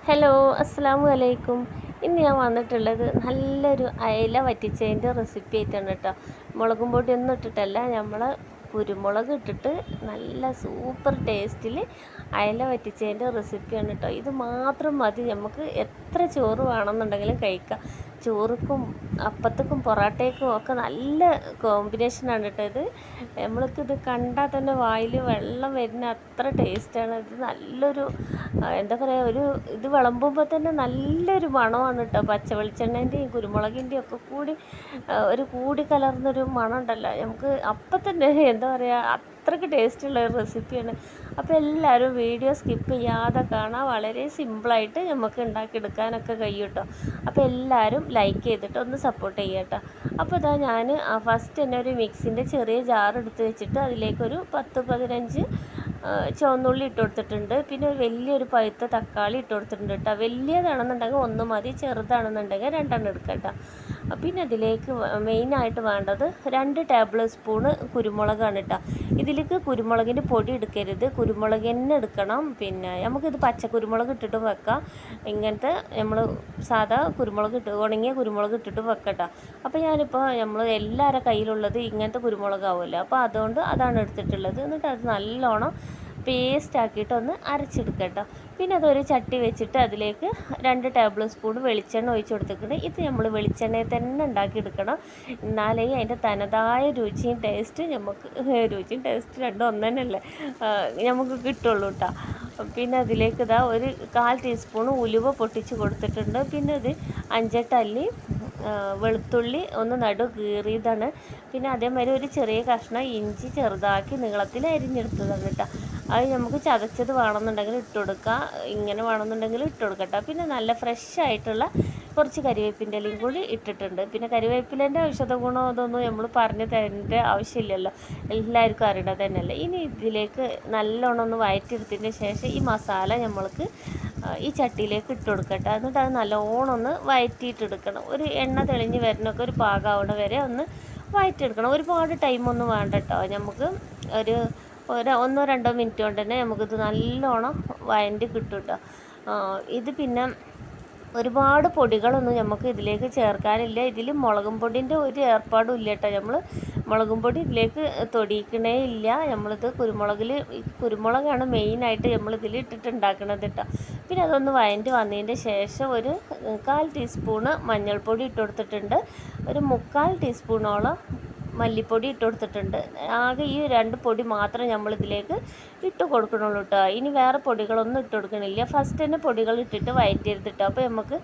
Hello, അസ്സലാമു അലൈക്കും. ഇന്ന് ഞാൻ വന്നിട്ടുള്ളത് നല്ലൊരു അയല വറ്റിച്ചതിൻ്റെ റെസിപ്പി ആയിട്ടാണ് കേട്ടോ. മുളകും പൊടിയൊന്നും ഇട്ടിട്ടല്ല, നമ്മൾ കുരുമുളക് ഇട്ടിട്ട് നല്ല സൂപ്പർ ടേസ്റ്റിൽ അയല വറ്റിച്ചതിൻ്റെ റെസിപ്പിയാണ് കേട്ടോ. ഇത് മാത്രം മതി, നമുക്ക് എത്ര ചോറ് വേണമെന്നുണ്ടെങ്കിലും കഴിക്കാം. ചോറുക്കും അപ്പത്തേക്കും പൊറാട്ടയ്ക്കും ഒക്കെ നല്ല കോമ്പിനേഷനാണ് കേട്ടോ ഇത്. നമ്മൾക്കിത് കണ്ടാൽ തന്നെ വായിൽ വെള്ളം വരുന്ന അത്ര ടേസ്റ്റാണ് ഇത്. നല്ലൊരു എന്താ പറയുക, ഇത് വിളമ്പുമ്പോൾ തന്നെ നല്ലൊരു മണമാണ് കേട്ടോ. പച്ച വെളിച്ചെണ്ണേൻ്റെയും കുരുമുളകിൻ്റെയും ഒക്കെ കൂടി കലർന്നൊരു മണം ഉണ്ടല്ലോ, നമുക്ക് അപ്പം തന്നെ എന്താ പറയുക, അത്രയ്ക്ക് ടേസ്റ്റുള്ള ഒരു റെസിപ്പിയാണ്. അപ്പോൾ എല്ലാവരും വീഡിയോ സ്കിപ്പ് ചെയ്യാതെ കാണാം. വളരെ സിമ്പിളായിട്ട് നമുക്ക് ഉണ്ടാക്കിയെടുക്കാനൊക്കെ കഴിയും കേട്ടോ. അപ്പോൾ എല്ലാവരും ലൈക്ക് ചെയ്തിട്ട് ഒന്ന് സപ്പോർട്ട് ചെയ്യുക കേട്ടോ. അപ്പോൾ ഇതാ ഞാൻ ഫസ്റ്റ് തന്നെ ഒരു മിക്സിൻ്റെ ചെറിയ ജാർ എടുത്ത് വെച്ചിട്ട് അതിലേക്കൊരു 10-15 ചുവന്നുള്ളി ഇട്ട് കൊടുത്തിട്ടുണ്ട്. പിന്നെ വലിയൊരു പഴുത്ത തക്കാളി ഇട്ട് കൊടുത്തിട്ടുണ്ട് കേട്ടോ. വലിയതാണെന്നുണ്ടെങ്കിൽ 1 മതി, ചെറുതാണെന്നുണ്ടെങ്കിൽ 2 എടുക്കാം കേട്ടോ. പിന്നെ അതിലേക്ക് മെയിനായിട്ട് വേണ്ടത് 2 ടേബിൾ സ്പൂണ് കുരുമുളകാണ് കേട്ടോ. ഇതിലേക്ക് കുരുമുളകിൻ്റെ പൊടി എടുക്കരുത്, കുരുമുളക് തന്നെ എടുക്കണം. പിന്നെ നമുക്കിത് പച്ചക്കുരുമുളക് ഇട്ടിട്ടും വെക്കാം, ഇങ്ങനത്തെ നമ്മൾ സാധാ കുരുമുളക് ഉണങ്ങിയ കുരുമുളക് ഇട്ടിട്ടും വെക്കാം കേട്ടോ. അപ്പോൾ ഞാനിപ്പോൾ നമ്മൾ എല്ലാവരുടെ കയ്യിലുള്ളത് ഇങ്ങനത്തെ കുരുമുളകാവുമല്ലോ, അപ്പോൾ അതുകൊണ്ട് അതാണ് എടുത്തിട്ടുള്ളത്. എന്നിട്ട് അത് നല്ലോണം പേസ്റ്റ് ആക്കിയിട്ട് ഒന്ന് അരച്ചെടുക്കുക കേട്ടോ. പിന്നെ അതൊരു ചട്ടി വെച്ചിട്ട് അതിലേക്ക് 2 ടേബിൾ സ്പൂൺ വെളിച്ചെണ്ണ ഒഴിച്ച് കൊടുത്തിട്ടുണ്ട്. ഇത് നമ്മൾ വെളിച്ചെണ്ണയിൽ തന്നെ ഉണ്ടാക്കിയെടുക്കണം, എന്നാലേ അതിൻ്റെ തനതായ രുചിയും ടേസ്റ്റ് രണ്ടും ഒന്ന് തന്നെയല്ലേ നമുക്ക് കിട്ടുള്ളൂ കേട്ടോ. പിന്നെ അതിലേക്ക് ഇതാ ഒരു 1/4 ടീസ്പൂൺ ഉലുവ പൊട്ടിച്ച് കൊടുത്തിട്ടുണ്ട്. പിന്നെ ഇത് 5-8 അല്ലി വെളുത്തുള്ളി ഒന്ന് നടു കീറിയതാണ്. പിന്നെ അതേമാതിരി ഒരു ചെറിയ കഷ്ണം ഇഞ്ചി ചെറുതാക്കി നീളത്തിൽ അരിഞ്ഞെടുത്തതാണ് കേട്ടോ. അത് നമുക്ക് ചതച്ചത് വേണമെന്നുണ്ടെങ്കിൽ ഇട്ട് കൊടുക്കുക, ഇങ്ങനെ വേണമെന്നുണ്ടെങ്കിൽ ഇട്ട് കൊടുക്കട്ടോ. പിന്നെ നല്ല ഫ്രഷ് ആയിട്ടുള്ള കുറച്ച് കരിവേപ്പിൻ്റെ ഇലയും കൂടി ഇട്ടിട്ടുണ്ട്. പിന്നെ കരിവേപ്പിലേൻ്റെ ഔഷധ ഗുണം അതൊന്നും നമ്മൾ പറഞ്ഞു തരേണ്ട ആവശ്യമില്ലല്ലോ, എല്ലാവർക്കും അറിയണത് തന്നെയല്ലേ. ഇനി ഇതിലേക്ക് നല്ലോണം ഒന്ന് വഴറ്റിയെടുത്തതിന് ശേഷം ഈ മസാല നമ്മൾക്ക് ഈ ചട്ടിയിലേക്ക് ഇട്ട് കൊടുക്കട്ടെ. എന്നിട്ട് അത് നല്ലോണം ഒന്ന് വഴറ്റിയിട്ടെടുക്കണം. ഒരു എണ്ണ തെളിഞ്ഞ് വരുന്നൊക്കെ ഒരു പാകാവണ വരെ ഒന്ന് വഴറ്റിയെടുക്കണം. ഒരുപാട് ടൈമൊന്നും വേണ്ട കേട്ടോ. നമുക്ക് ഒരു 1-2 മിനിറ്റ് കൊണ്ട് തന്നെ നമുക്കിത് നല്ലോണം വഴറ്റി കിട്ടും കേട്ടോ. ഇത് പിന്നെ ഒരുപാട് പൊടികളൊന്നും നമുക്ക് ഇതിലേക്ക് ചേർക്കാനില്ല. ഇതിൽ മുളകും പൊടിൻ്റെ ഒരു ഏർപ്പാടും ഇല്ല കേട്ടോ. നമ്മൾ മുളകും പൊടി ഇതിലേക്ക് തൊടിയിക്കണേ ഇല്ല. നമ്മളിത് കുരുമുളകാണ് മെയിനായിട്ട് നമ്മളിതിൽ ഇട്ടിട്ട് ഉണ്ടാക്കണത് കേട്ടോ. പിന്നെ അതൊന്ന് വഴറ്റി വന്നതിൻ്റെ ശേഷം ഒരു 1/4 ടീസ്പൂണ് മഞ്ഞൾപ്പൊടി ഇട്ട് കൊടുത്തിട്ടുണ്ട്. ഒരു 3/4 ടീസ്പൂണോളം മല്ലിപ്പൊടി ഇട്ട് കൊടുത്തിട്ടുണ്ട്. ആകെ ഈ 2 പൊടി മാത്രം നമ്മളിതിലേക്ക് ഇട്ട് കൊടുക്കണുള്ളൂ കേട്ടോ. ഇനി വേറെ പൊടികളൊന്നും ഇട്ട് കൊടുക്കണില്ല. ഫസ്റ്റ് തന്നെ പൊടികൾ ഇട്ടിട്ട് വഴറ്റരുത് കേട്ടോ. അപ്പോൾ നമുക്ക്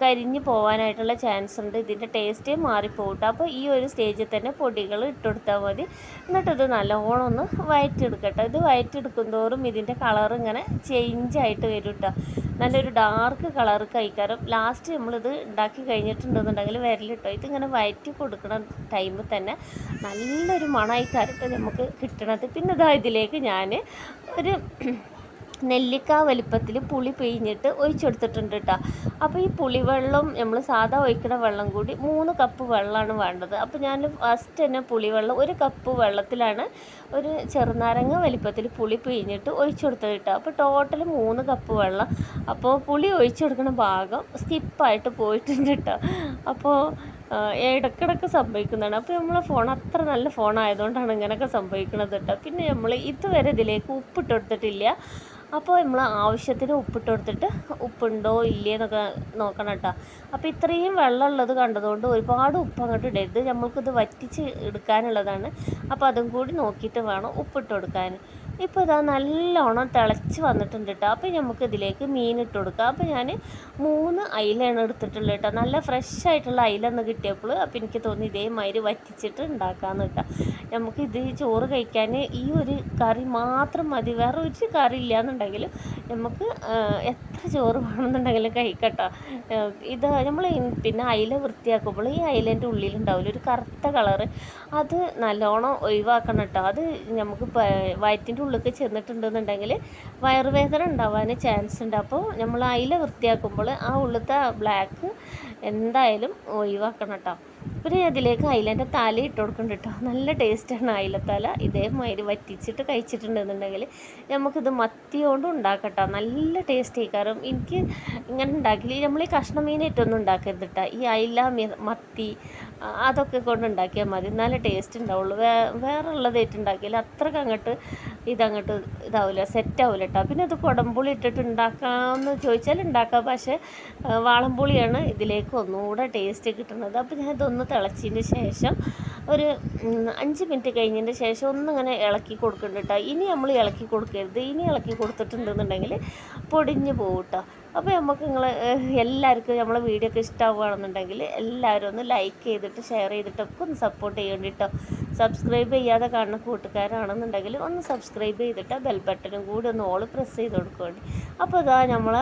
കരിഞ്ഞ് പോകാനായിട്ടുള്ള ചാൻസ് ഉണ്ട്, ഇതിൻ്റെ ടേസ്റ്റേ മാറിപ്പോകും കേട്ടോ. അപ്പോൾ ഈ ഒരു സ്റ്റേജിൽ തന്നെ പൊടികൾ ഇട്ട് കൊടുത്താൽ മതി. എന്നിട്ടിത് നല്ലോണം ഒന്ന് വഴറ്റിയെടുക്കട്ടോ. ഇത് വഴറ്റിയെടുക്കും തോറും ഇതിൻ്റെ കളർ ഇങ്ങനെ ചേഞ്ചായിട്ട് വരും കേട്ടോ. നല്ലൊരു ഡാർക്ക് കളർ കഴിക്കാറും ലാസ്റ്റ് നമ്മളിത് ഉണ്ടാക്കി കഴിഞ്ഞിട്ടുണ്ടെന്നുണ്ടെങ്കിൽ വരലിട്ടോ. ഇതിങ്ങനെ വഴറ്റി കൊടുക്കുന്ന ടൈമിൽ തന്നെ നല്ലൊരു മണമായിക്കാരട്ടോ നമുക്ക് കിട്ടണത്. പിന്നെ ഇതാ ഇതിലേക്ക് ഞാൻ ഒരു നെല്ലിക്ക വലിപ്പത്തിൽ പുളി പിഴിഞ്ഞിട്ട് ഒഴിച്ചെടുത്തിട്ടുണ്ട് കേട്ടോ. അപ്പോൾ ഈ പുളിവെള്ളം നമ്മൾ സാധാ ഒഴിക്കുന്ന വെള്ളം കൂടി 3 കപ്പ് വെള്ളമാണ് വേണ്ടത്. അപ്പോൾ ഞാൻ ഫസ്റ്റ് തന്നെ പുളിവെള്ളം 1 കപ്പ് വെള്ളത്തിലാണ് ഒരു ചെറുനാരങ്ങ വലിപ്പത്തിൽ പുളി പിഴിഞ്ഞിട്ട് ഒഴിച്ചെടുത്തത് കേട്ടോ. അപ്പോൾ ടോട്ടൽ 3 കപ്പ് വെള്ളം. അപ്പോൾ പുളി ഒഴിച്ചെടുക്കുന്ന ഭാഗം സ്കിപ്പായിട്ട് പോയിട്ടുണ്ട് കേട്ടോ. അപ്പോൾ ഇടയ്ക്കിടയ്ക്ക് സംഭവിക്കുന്നതാണ്. അപ്പോൾ നമ്മളെ ഫോൺ അത്ര നല്ല ഫോണായതുകൊണ്ടാണ് ഇങ്ങനെയൊക്കെ സംഭവിക്കുന്നത് കേട്ടോ. പിന്നെ നമ്മൾ ഇതുവരെ ഇതിലേക്ക് ഉപ്പിട്ട് കൊടുത്തിട്ടില്ല. അപ്പോൾ നമ്മൾ ആവശ്യത്തിന് ഉപ്പിട്ട് കൊടുത്തിട്ട് ഉപ്പുണ്ടോ ഇല്ലേ എന്നൊക്കെ നോക്കണം കേട്ടോ. അപ്പോൾ ഇത്രയും വെള്ളമുള്ളത് കണ്ടതുകൊണ്ട് ഒരുപാട് ഉപ്പ് അങ്ങോട്ട് ഇടരുത്, നമ്മൾക്കിത് വറ്റിച്ച് എടുക്കാനുള്ളതാണ്. അപ്പോൾ അതും കൂടി നോക്കിയിട്ട് വേണം ഉപ്പിട്ട് കൊടുക്കാൻ. ഇപ്പോൾ ഇതാ നല്ലോണം തിളച്ച് വന്നിട്ടുണ്ട് കേട്ടോ. അപ്പോൾ നമുക്ക് ഇതിലേക്ക് മീൻ ഇട്ട് കൊടുക്കാം. അപ്പോൾ ഞാൻ 3 അയിലാണ് എടുത്തിട്ടുള്ളത് കേട്ടോ. നല്ല ഫ്രഷ് ആയിട്ടുള്ള അയിലൊന്ന് കിട്ടിയപ്പോൾ അപ്പോൾ എനിക്ക് തോന്നി ഇതേമാതിരി വറ്റിച്ചിട്ട് ഉണ്ടാക്കാമെന്ന് കേട്ടോ. നമുക്കിത് ചോറ് കഴിക്കാൻ ഈ ഒരു കറി മാത്രം മതി, വേറെ ഒരു കറി ഇല്ലയെന്നുണ്ടെങ്കിൽ നമുക്ക് എത്ര ചോറ് വേണമെന്നുണ്ടെങ്കിലും കഴിക്കട്ടോ. ഇത് നമ്മൾ പിന്നെ അയില വൃത്തിയാക്കുമ്പോൾ ഈ അയിലേൻ്റെ ഉള്ളിലുണ്ടാവില്ല ഒരു കറുത്ത കളറ്, അത് നല്ലോണം ഒഴിവാക്കണം കേട്ടോ. അത് നമുക്ക് വയറ്റിൻ്റെ ഉള്ളിലേക്ക് ചെന്നിട്ടുണ്ടെന്നുണ്ടെങ്കിൽ വയറുവേദന ഉണ്ടാവാൻ ചാൻസ് ഉണ്ട്. അപ്പോൾ നമ്മൾ അയില വൃത്തിയാക്കുമ്പോൾ ആ ഉള്ളിലത്തെ ബ്ലാക്ക് എന്തായാലും ഒഴിവാക്കണം കേട്ടോ. പിന്നെ അതിലേക്ക് അയിലൻ്റെ തല ഇട്ട് കൊടുക്കുന്നുണ്ട് കേട്ടോ. നല്ല ടേസ്റ്റാണ് അയിലത്തല. ഇതേമാതിരി വറ്റിച്ചിട്ട് കഴിച്ചിട്ടുണ്ടെന്നുണ്ടെങ്കിൽ നമുക്കിത് മത്തി കൊണ്ടും ഉണ്ടാക്കട്ടോ, നല്ല ടേസ്റ്റ് കാരണം എനിക്ക് ഇങ്ങനെ ഉണ്ടാക്കില്ല. നമ്മൾ ഈ കഷ്ണം മീനായിട്ടൊന്നും ഉണ്ടാക്കരുത് കേട്ടോ. ഈ അയില മത്തി അതൊക്കെ കൊണ്ട് ഉണ്ടാക്കിയാൽ മതി, നല്ല ടേസ്റ്റ് ഉണ്ടാവുള്ളൂ. വേറെ ഉള്ളതായിട്ട് ഉണ്ടാക്കിയാൽ അത്രയ്ക്ക് അങ്ങോട്ട് ഇതാവില്ല, സെറ്റാവില്ല കേട്ടോ. പിന്നെ അത് കുടംപുളി ഇട്ടിട്ട് ഉണ്ടാക്കാമെന്ന് ചോദിച്ചാൽ ഉണ്ടാക്കാം, പക്ഷേ വാളംപുളിയാണ് ഇതിലേക്ക് ഒന്നുകൂടെ ടേസ്റ്റ് കിട്ടുന്നത്. അപ്പോൾ ഞാൻ ഇതൊന്ന് തിളച്ചതിന് ശേഷം ഒരു 5 മിനിറ്റ് കഴിഞ്ഞതിന് ശേഷം ഒന്നിങ്ങനെ ഇളക്കി കൊടുക്കുന്നുണ്ട് കേട്ടോ. ഇനി നമ്മൾ ഇളക്കി കൊടുക്കരുത്. ഇനി ഇളക്കി കൊടുത്തിട്ടുണ്ടെന്നുണ്ടെങ്കിൽ പൊടിഞ്ഞ് പോകും കേട്ടോ. അപ്പോൾ നമുക്ക് എല്ലാവർക്കും നമ്മളെ വീഡിയോ ഒക്കെ ഇഷ്ടമാവുകയാണെന്നുണ്ടെങ്കിൽ എല്ലാവരും ഒന്ന് ലൈക്ക് ചെയ്തിട്ട് ഷെയർ ചെയ്തിട്ടൊക്കെ ഒന്ന് സപ്പോർട്ട് ചെയ്യേണ്ടി കേട്ടോ. സബ്സ്ക്രൈബ് ചെയ്യാതെ കാണുന്ന കൂട്ടുകാരാണെന്നുണ്ടെങ്കിൽ ഒന്ന് സബ്സ്ക്രൈബ് ചെയ്തിട്ട് ബെൽ ബട്ടനും കൂടി ഒന്ന് ഓൾ പ്രസ് ചെയ്ത് കൊടുക്കേണ്ടി. അപ്പോൾ ഇതാ നമ്മൾ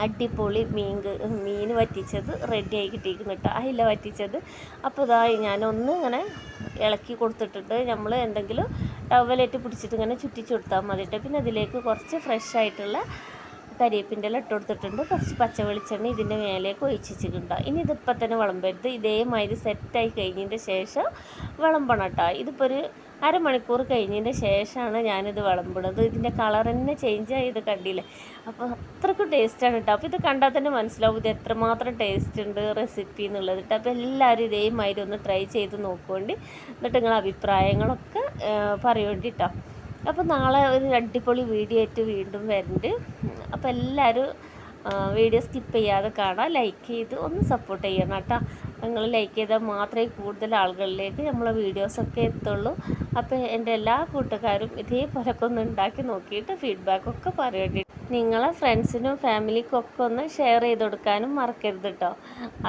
അടിപൊളി മീൻ വറ്റിച്ചത് റെഡിയായി കിട്ടിയിരിക്കുന്നു കേട്ടോ, അയില വറ്റിച്ചത്. അപ്പോൾ ഇതാ ഞാനൊന്ന് ഇങ്ങനെ ഇളക്കി കൊടുത്തിട്ടുണ്ട്. നമ്മൾ എന്തെങ്കിലും ടവലേറ്റ് പിടിച്ചിട്ട് ഇങ്ങനെ ചുറ്റിച്ച് കൊടുത്താൽ മതി കേട്ടോ. പിന്നെ അതിലേക്ക് കുറച്ച് ഫ്രഷ് ആയിട്ടുള്ള കരിവേപ്പിൻ്റെ ഇല ഇട്ട് കൊടുത്തിട്ടുണ്ട്. കുറച്ച് പച്ച വെളിച്ചെണ്ണ ഇതിൻ്റെ മേലേക്ക് ഒഴിച്ചിട്ടുണ്ടോ. ഇനി ഇതിപ്പോൾ തന്നെ വിളമ്പരുത്, ഇതേമാതിരി സെറ്റായി കഴിഞ്ഞതിൻ്റെ ശേഷം വിളമ്പണം കേട്ടോ. ഇതിപ്പോൾ ഒരു അരമണിക്കൂർ കഴിഞ്ഞതിൻ്റെ ശേഷമാണ് ഞാനിത് വിളമ്പുന്നത്. ഇതിൻ്റെ കളർ തന്നെ ചേഞ്ച് ആയത് കണ്ടില്ലേ. അപ്പോൾ അത്രയ്ക്കും ടേസ്റ്റാണ് കേട്ടോ. അപ്പോൾ ഇത് കണ്ടാൽ തന്നെ മനസ്സിലാവും ഇത് എത്രമാത്രം ടേസ്റ്റ് ഉണ്ട് റെസിപ്പി എന്നുള്ളത് കേട്ടോ. അപ്പോൾ എല്ലാവരും ഇതേമാതിരി ഒന്ന് ട്രൈ ചെയ്ത് നോക്കുകൊണ്ട് എന്നിട്ട് നിങ്ങളുടെ അഭിപ്രായങ്ങളൊക്കെ പറയുവേണ്ടി കേട്ടോ. അപ്പോൾ നാളെ ഒരു അടിപൊളി വീഡിയോ ആയിട്ട് വീണ്ടും വരുന്നുണ്ട്. അപ്പോൾ എല്ലാവരും വീഡിയോ സ്കിപ്പ് ചെയ്യാതെ കാണാം, ലൈക്ക് ചെയ്ത് ഒന്ന് സപ്പോർട്ട് ചെയ്യണം കേട്ടോ. നിങ്ങൾ ലൈക്ക് ചെയ്താൽ മാത്രമേ കൂടുതൽ ആളുകളിലേക്ക് നമ്മളെ വീഡിയോസൊക്കെ എത്തുള്ളൂ. അപ്പോൾ എൻ്റെ എല്ലാ കൂട്ടുകാരും ഇതേപോലൊക്കെ ഒന്ന് ഉണ്ടാക്കി നോക്കിയിട്ട് ഫീഡ്ബാക്കൊക്കെ പറയേണ്ടി. നിങ്ങളെ ഫ്രണ്ട്സിനും ഫാമിലിക്കും ഒക്കെ ഒന്ന് ഷെയർ ചെയ്ത് കൊടുക്കാനും മറക്കരുത് കേട്ടോ.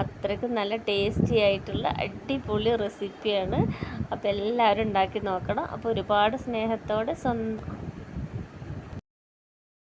അത്രയ്ക്ക് നല്ല ടേസ്റ്റി ആയിട്ടുള്ള അടിപൊളി റെസിപ്പിയാണ്. അപ്പോൾ എല്ലാവരും ഉണ്ടാക്കി നോക്കണം. അപ്പോൾ ഒരുപാട് സ്നേഹത്തോടെ സ്വന്തം